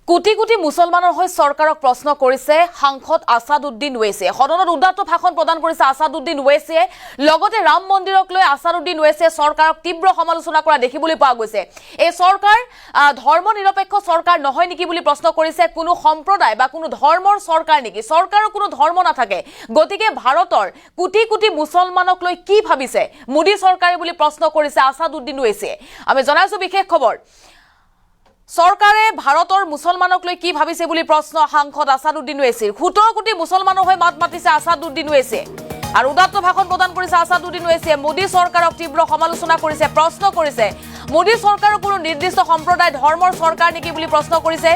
কোটি কোটি মুছলমানৰ হৈ চৰকাৰক প্ৰশ্ন কৰিছে সাংসদ আছাদুদ্দিন ওৱেইছে। সদনত উদ্দাত ভাষণ প্ৰদান কৰিছে আছাদুদ্দিন ওৱেইছে। লগতে ৰাম মন্দিৰক লৈ আছাদুদ্দিন ওৱেইছে চৰকাৰক তীব্ৰ সমালোচনা কৰা দেখিবলৈ পোৱা গৈছে। এই চৰকাৰ ধৰ্ম নিৰপেক্ষ চৰকাৰ নহয় নেকি বুলি প্ৰশ্ন কৰিছে। কোনো সম্প্ৰদায় বা কোনো ধৰ্মৰ চৰকাৰ নেকি? চৰকাৰৰ কোনো ধৰ্ম নাথাকে। গতিকে ভাৰতৰ কোটি কোটি মুছলমানক লৈ কি ভাবিছে মোদী চৰকাৰে বুলি প্ৰশ্ন কৰিছে আছাদুদ্দিন ওৱেইছে। আমি জনাইছো বিশেষ খবৰ। চৰকাৰে ভাৰতৰ মুছলমানক লৈ কি ভাবিছে বুলি প্ৰশ্ন সাংসদ আছাদুদ্দিন ওৱেইছিৰ। 17 কোটি মুছলমানৰ হৈ মাত মাতিছে আছাদুদ্দিন ওৱেইছে আৰু উদাত্ত ভাষণ প্ৰদান কৰিছে আছাদুদ্দিন ওৱেইছে। মোদী চৰকাৰক তীব্ৰ সমালোচনা কৰিছে, প্ৰশ্ন কৰিছে মোদী চৰকাৰৰ কোনো নিৰ্দিষ্ট সম্প্ৰদায় ধৰ্মৰ চৰকাৰ নেকি বুলি প্ৰশ্ন কৰিছে।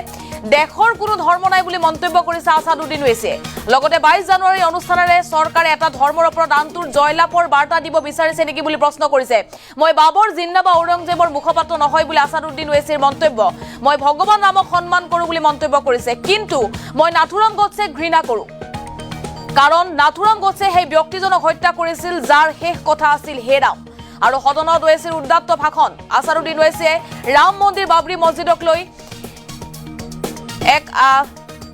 দেশৰ কোনো ধৰ্ম নাই বুলি মন্তব্য কৰিছে আছাদুদ্দিন ওৱেইছে। লগতে 22 জানুৱাৰী অনুষ্ঠানেৰে চৰকাৰে এটা ধৰ্মৰ ওপৰত আনটোৰ জয়লাভৰ বাৰ্তা দিব বিচাৰিছে নেকি বুলি প্ৰশ্ন কৰিছে। মই বাবৰ জিন্না বা ঔৰংজেবৰ মুখপাত্ৰ নহয় বুলি আছাদুদ্দিন ওৱেইছিৰ মন্তব্য। মই ভগৱান ৰামক সন্মান কৰোঁ বুলি মন্তব্য কৰিছে। কিন্তু মই নাথুৰাম গডছেক ঘৃণা কৰোঁ, কাৰণ নাথুৰাম গডছে সেই ব্যক্তিজনক হত্যা কৰিছিল যাৰ শেষ কথা আছিল হে ৰাম। আৰু সদনত ওৱেইছিৰ উদ্দাত্ত ভাষণ। আছাদুদ্দিন ওৱেইছে ৰাম মন্দিৰ বাবৰি মছজিদক লৈ এক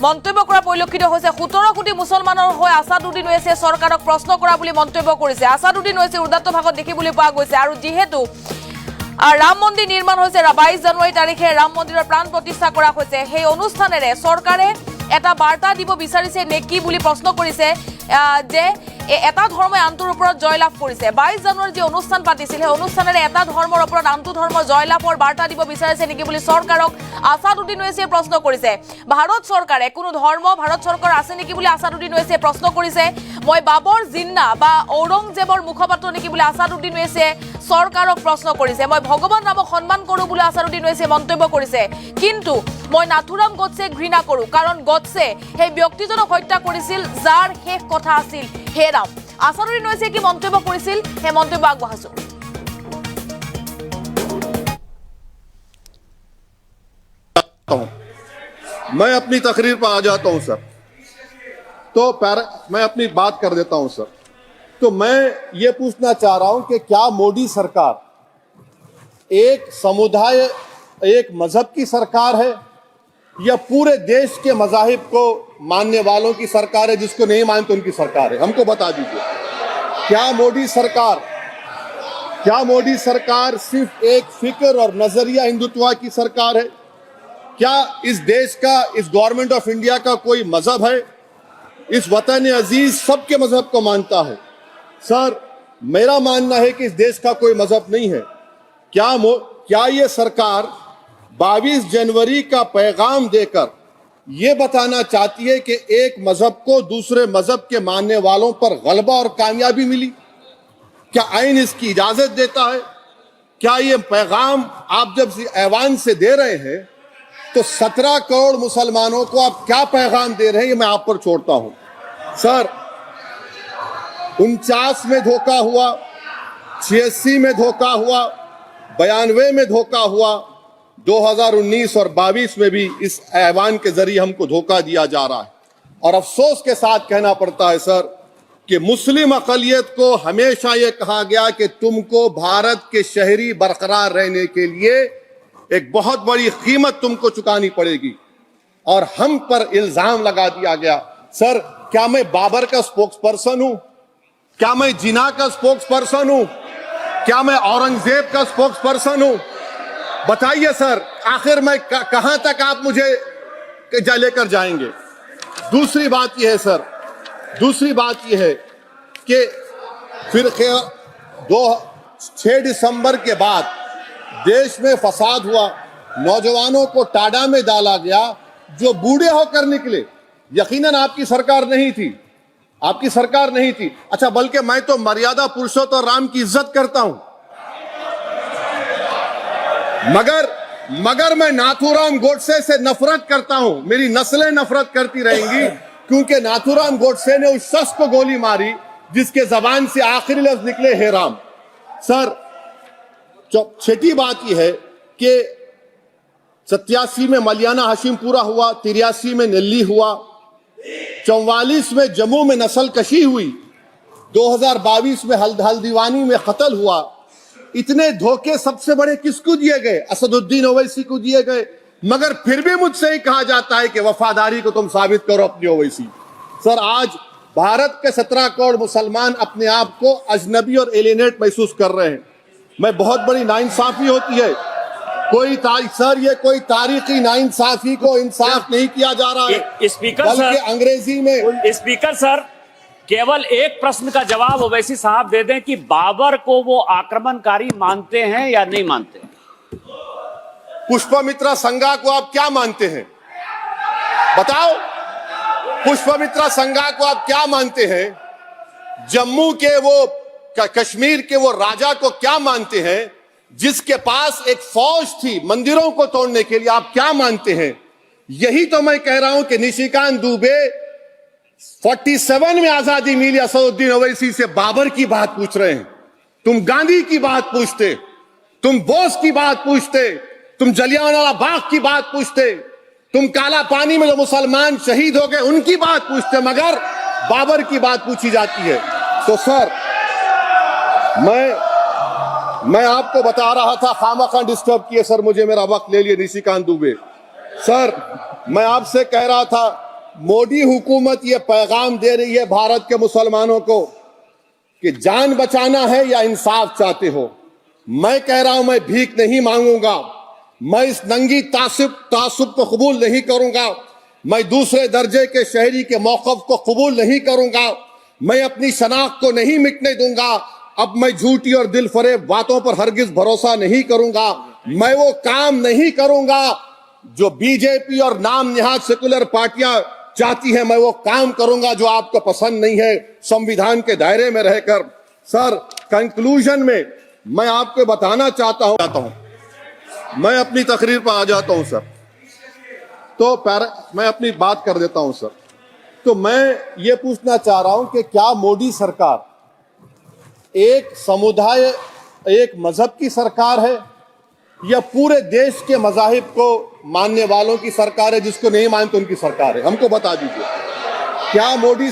মন্তব্য কৰা পৰিলক্ষিত হৈছে। 17 কোটি মুছলমানৰ হৈ আছাদুদ্দিন ওৱেইছে চৰকাৰক প্ৰশ্ন কৰা বুলি মন্তব্য কৰিছে। আছাদুদ্দিন ওৱেইছে উদ্দাত্ত ভাষণ দেখিবলৈ পোৱা গৈছে। আৰু যিহেতু ৰাম মন্দিৰ নিৰ্মাণ হৈছে 22 জানুৱাৰী তাৰিখে ৰাম মন্দিৰৰ প্ৰাণ প্ৰতিষ্ঠা কৰা হৈছে, সেই অনুষ্ঠানেৰে চৰকাৰে এটা বাৰ্তা দিব বিচাৰিছে নেকি বুলি প্ৰশ্ন কৰিছে যে এটা ধৰ্মই আনটোৰ ওপৰত জয়লাভ কৰিছে। 22 জানুৱাৰী যি অনুষ্ঠান পাতিছিল সেই অনুষ্ঠানেৰে এটা ধৰ্মৰ ওপৰত আনটো ধৰ্মৰ জয়লাভৰ বাৰ্তা দিব বিচাৰিছে নেকি বুলি চৰকাৰক আছাদুদ্দিন ওৱেইছে প্ৰশ্ন কৰিছে। ভাৰত চৰকাৰে কোনো ধৰ্ম ভাৰত চৰকাৰ আছে নেকি বুলি আছাদুদ্দিন ওৱেইছে প্ৰশ্ন কৰিছে। মই বাবৰ জিন্না বা ঔৰংজেবৰ মুখপাত্ৰ নেকি বুলি আছাদুদ্দিন ওৱেইছে চৰকাৰক প্ৰশ্ন কৰিছে। মই ভগৱান ৰামক সন্মান কৰোঁ বুলি আছাদুদ্দিন ওৱেইছে মন্তব্য কৰিছে। কিন্তু মই নাথুৰাম গডছেক ঘৃণা কৰোঁ, কাৰণ গডছে সেই ব্যক্তিজনক হত্যা কৰিছিল যাৰ শেষ কথা আছিল হে ৰাম। আছাদুদ্দিন ওৱেইছে কি মন্তব্য কৰিছিল সেই মন্তব্য আগবঢ়াইছো। मैं अपनी तकरीर पर आ जाता हूं सर, तो मैं अपनी बात कर देता हूं सर। तो मैं ये पूछना चाह रहा हूं कि क्या मोदी सरकार एक समुदाय एक मजहब की सरकार है या पूरे देश के मजाहिब को मानने वालों की सरकार है? जिसको नहीं मानते उनकी सरकार है, हमको बता दीजिए। क्या मोदी सरकार सिर्फ एक फिक्र और नजरिया हिंदुत्व की सरकार है? क्या इस देश का, इस गवर्नमेंट ऑफ इंडिया का कोई मजहब है? इस वतन अजीज सबके मजहब को मानता है। सर, मेरा मानना है कि इस देश का कोई मजहब नहीं है। क्या ये सरकार 22 जनवरी का पैगाम देकर ये बताना चाहती है कि एक मजहब को दूसरे मजहब के मानने वालों पर गलबा और कामयाबी मिली? क्या आइन इसकी इजाजत देता है? क्या ये पैगाम आप जब ऐवान से दे रहे हैं तो 17 करोड़ मुसलमानों को आप क्या पैगाम दे रहे हैं, ये मैं आप पर छोड़ता हूं। सर, 49 में धोखा हुआ, 86 में धोखा हुआ, 92 में धोखा हुआ, 2019 और 22 में भी इस ऐवान के जरिए हमको धोखा दिया जा रहा है। और अफसोस के साथ कहना पड़ता है सर कि मुस्लिम अक़लियत को हमेशा यह कहा गया कि तुमको भारत के शहरी बरकरार रहने के लिए एक बहुत बड़ी कीमत तुमको चुकानी पड़ेगी, और हम पर इल्जाम लगा दिया गया। सर, क्या मैं बाबर का स्पोक्स पर्सन हूं? क्या मैं जिना का स्पोक्स पर्सन हूं? क्या मैं औरंगजेब का स्पोक्स पर्सन हूं? बताइए सर, आखिर मैं कहां तक आप मुझे लेकर जाएंगे? दूसरी बात यह है सर, दूसरी बात यह है कि फिर 6 दिसंबर के बाद देश में फसाद हुआ, नौजवानों को टाडा में डाला गया जो बूढ़े होकर निकले। यकीनन आपकी सरकार नहीं थी, आपकी सरकार नहीं थी। अच्छा, बल्कि मैं तो मर्यादा पुरुषोत्तम राम की इज्जत करता हूं, मगर मैं नाथूराम गोडसे से नफरत करता हूं। मेरी नस्लें नफरत करती रहेंगी, क्योंकि नाथूराम गोडसे ने उस शख्स को गोली मारी जिसके जबान से आखिरी लफ्ज निकले हे राम। सर, छठी बात यह है कि 87 में मलियाना हशीम पूरा हुआ, 83 में नेल्ली हुआ, 44 में जम्मू में नस्ल कशी हुई, 2022 में हल्दीवानी में कत्ल हुआ। इतने धोखे सबसे बड़े किसको दिए गए? असदुद्दीन ओवैसी को दिए गए, मगर फिर भी मुझसे ही कहा जाता है कि वफादारी को तुम साबित करो अपनी ओवैसी। सर, आज भारत के 17 करोड़ मुसलमान अपने आप को अजनबी और एलिनेट महसूस कर रहे हैं। मैं बहुत बड़ी नाइंसाफी होती है, सर ये कोई तारीखी नाइंसाफी को इंसाफ नहीं किया जा रहा है। स्पीकर बल्कि सर, अंग्रेजी में स्पीकर सर, केवल एक प्रश्न का जवाब ओवैसी साहब दे दें कि बाबर को वो आक्रमणकारी मानते हैं या नहीं मानते? पुष्पमित्रा संगा को आप क्या मानते हैं? बताओ, पुष्पमित्रा संगा को आप क्या मानते हैं? जम्मू के वो कश्मीर के वो राजा को क्या मानते हैं जिसके पास एक फौज थी मंदिरों को तोड़ने के लिए? आप क्या मानते हैं? यही तो मैं कह रहा हूं कि निशिकांत दुबे 47 में आजादी मिली असदुद्दीन ओवैसी से बाबर की बात पूछ रहे हैं। तुम गांधी की बात पूछते, तुम बोस की बात पूछते, तुम जलियांवाला बाग की बात पूछते, तुम काला पानी में जो मुसलमान शहीद हो गए उनकी बात पूछते, मगर बाबर की बात पूछी जाती है। तो सर, मैं आपको बता रहा था, खामखा डिस्टर्ब किए सर, मुझे मेरा वक्त ले लिए निशिकांत दुबे। सर, मैं आपसे कह रहा था, मोदी हुकूमत ये पैगाम दे रही है भारत के मुसलमानों को कि जान बचाना है या इंसाफ चाहते हो। मैं कह रहा हूं, मैं भीख नहीं मांगूंगा, मैं इस नंगी तासुब को कबूल नहीं करूंगा, मैं दूसरे दर्जे के शहरी के मौक़िफ़ को कबूल नहीं करूंगा, मैं अपनी शनाख्त को नहीं मिटने दूंगा। अब मैं झूठी और दिल फरेब बातों पर हरगिज भरोसा नहीं करूंगा। मैं वो काम नहीं करूंगा जो बीजेपी और नाम निहाद सेकुलर पार्टियां चाहती हैं। मैं वो काम करूंगा जो आपको पसंद नहीं है, संविधान के दायरे में रहकर। सर, कंक्लूजन में मैं आपको बताना चाहता हूं, मैं अपनी तकरीर पर आ जाता हूं सर, तो मैं अपनी बात कर देता हूं सर। तो मैं ये पूछना चाह रहा हूं कि क्या मोदी सरकार एक समुदाय, एक मजहब की सरकार है या पूरे देश के मजाहिब को मानने वालों की सरकार है? जिसको नहीं मानते उनकी सरकार है? हमको बता दीजिए, क्या मोदी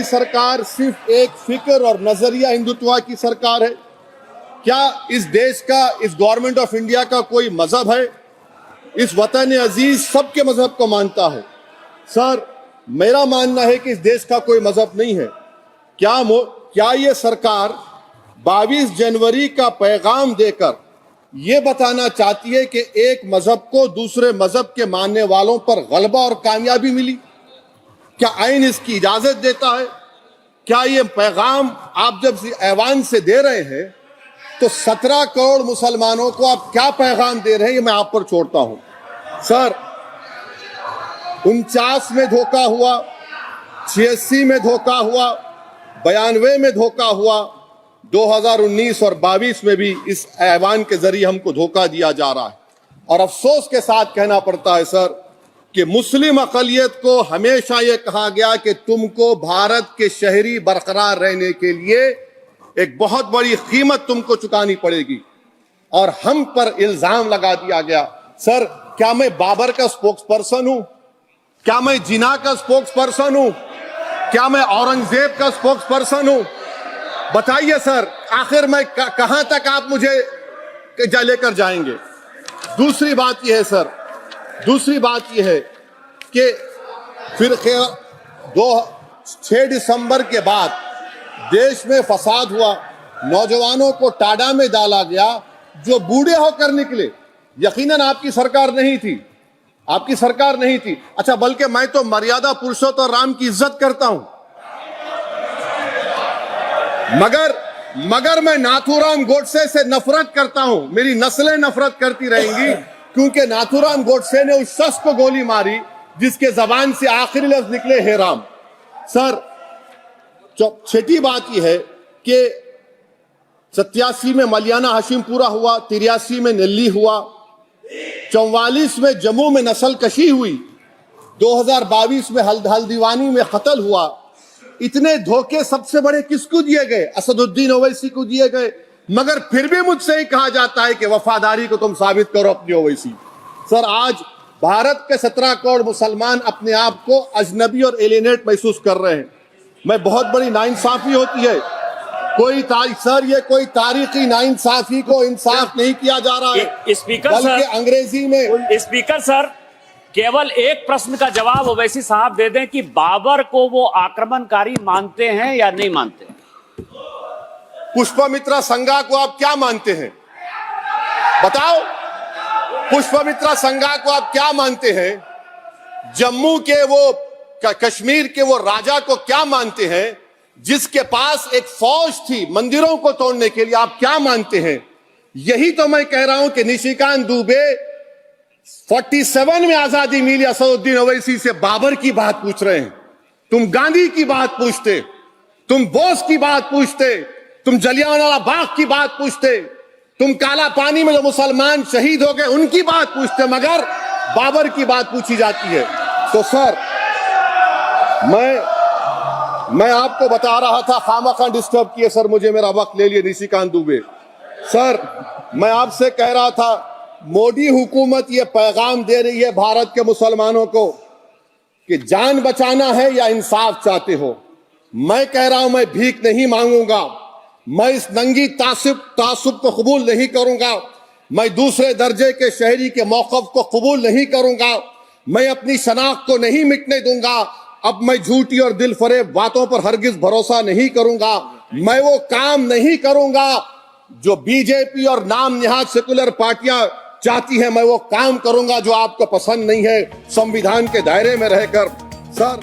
सरकार सिर्फ एक फिक्र और नजरिया हिंदुत्व की सरकार है? क्या इस देश का, इस गवर्नमेंट ऑफ इंडिया का कोई मजहब है? इस वतन अजीज सबके मजहब को मानता है। सर, मेरा मानना है कि इस देश का कोई मजहब नहीं है। क्या ये सरकार 22 जनवरी का पैगाम देकर यह बताना चाहती है कि एक मजहब को दूसरे मजहब के मानने वालों पर गलबा और कामयाबी मिली? क्या आईन इसकी इजाजत देता है? क्या ये पैगाम आप जब ऐवान से दे रहे हैं तो 17 करोड़ मुसलमानों को आप क्या पैगाम दे रहे हैं, ये मैं आप पर छोड़ता हूं। सर, 49 में धोखा हुआ, 86 में धोखा हुआ, 92 में धोखा हुआ, 2019 और 22 में भी इस ऐवान के जरिए हमको धोखा दिया जा रहा है। और अफसोस के साथ कहना पड़ता है सर कि मुस्लिम अक़लियत को हमेशा यह कहा गया कि तुमको भारत के शहरी बरकरार रहने के लिए एक बहुत बड़ी कीमत तुमको चुकानी पड़ेगी, और हम पर इल्जाम लगा दिया गया। सर, क्या मैं बाबर का स्पोक्स पर्सन हूं? क्या मैं जिना का स्पोक्स पर्सन हूं? क्या मैं औरंगजेब का स्पोक्स पर्सन हूं? बताइए सर, आखिर मैं कहां तक आप मुझे लेकर जाएंगे? दूसरी बात यह है सर, दूसरी बात यह है कि फिर 6 दिसंबर के बाद देश में फसाद हुआ, नौजवानों को टाडा में डाला गया जो बूढ़े होकर निकले। यकीनन आपकी सरकार नहीं थी, आपकी सरकार नहीं थी। अच्छा, बल्कि मैं तो मर्यादा पुरुषोत्तम राम की इज्जत करता हूं, मगर मैं नाथूराम गोडसे से नफरत करता हूं। मेरी नस्लें नफरत करती रहेंगी क्योंकि नाथूराम गोडसे ने उस शख्स को गोली मारी जिसके जबान से आखिरी लफ्ज निकले हे राम। सर, छठी बात यह है कि 87 में मलियाना हाशिमपुरा हुआ, 83 में नेल्ली हुआ, 44 में जम्मू में नस्ल कशी हुई, 2022 में हल्दीवानी में कत्ल हुआ। इतने धोखे सबसे बड़े किसको दिए गए? असदुद्दीन ओवैसी को दिए गए। मगर फिर भी मुझसे ही कहा जाता है कि वफादारी को तुम साबित करो अपनी ओवैसी। सर, आज भारत के 17 करोड़ मुसलमान अपने आप को अजनबी और एलिनेट महसूस कर रहे हैं। मैं बहुत बड़ी नाइंसाफी होती है, सर ये कोई तारीखी नाइंसाफी को इंसाफ नहीं किया जा रहा है, स्पीकर बल्कि सर, अंग्रेजी में। स्पीकर सर, केवल एक प्रश्न का जवाब ओवैसी साहब दे दें कि बाबर को वो आक्रमणकारी मानते हैं या नहीं मानते? पुष्पमित्रा संघा को आप क्या मानते हैं? बताओ, पुष्पमित्रा संघा को आप क्या मानते हैं? जम्मू के वो कश्मीर के वो राजा को क्या मानते हैं जिसके पास एक फौज थी मंदिरों को तोड़ने के लिए? आप क्या मानते हैं? यही तो मैं कह रहा हूं कि निशिकांत दुबे 47 में आजादी मिली असदुद्दीन ओवैसी से बाबर की बात पूछ रहे हैं। तुम गांधी की बात पूछते, तुम बोस की बात पूछते, तुम जलियांवाला बाग की बात पूछते, तुम काला पानी में जो मुसलमान शहीद हो गए उनकी बात पूछते, मगर बाबर की बात पूछी जाती है। तो सर मैं आपको बता रहा था, खामखा डिस्टर्ब किए सर, मुझे मेरा वक्त ले लिए निशिकांत दुबे। सर मैं आपसे कह रहा था, मोदी हुकूमत ये पैगाम दे रही है भारत के मुसलमानों को कि जान बचाना है या इंसाफ चाहते हो। मैं कह रहा हूं मैं भीख नहीं मांगूंगा, मैं इस नंगी तासुब को कबूल नहीं करूंगा, मैं दूसरे दर्जे के शहरी के मौक़िफ़ को कबूल नहीं करूंगा, मैं अपनी शनाख्त को नहीं मिटने दूंगा। अब मैं झूठी और दिल फरेब बातों पर हरगिज भरोसा नहीं करूंगा। मैं वो काम नहीं करूंगा जो बीजेपी और नाम निहाद सेकुलर पार्टियां चाहती हैं। मैं वो काम करूंगा जो आपको पसंद नहीं है, संविधान के दायरे में रहकर। सर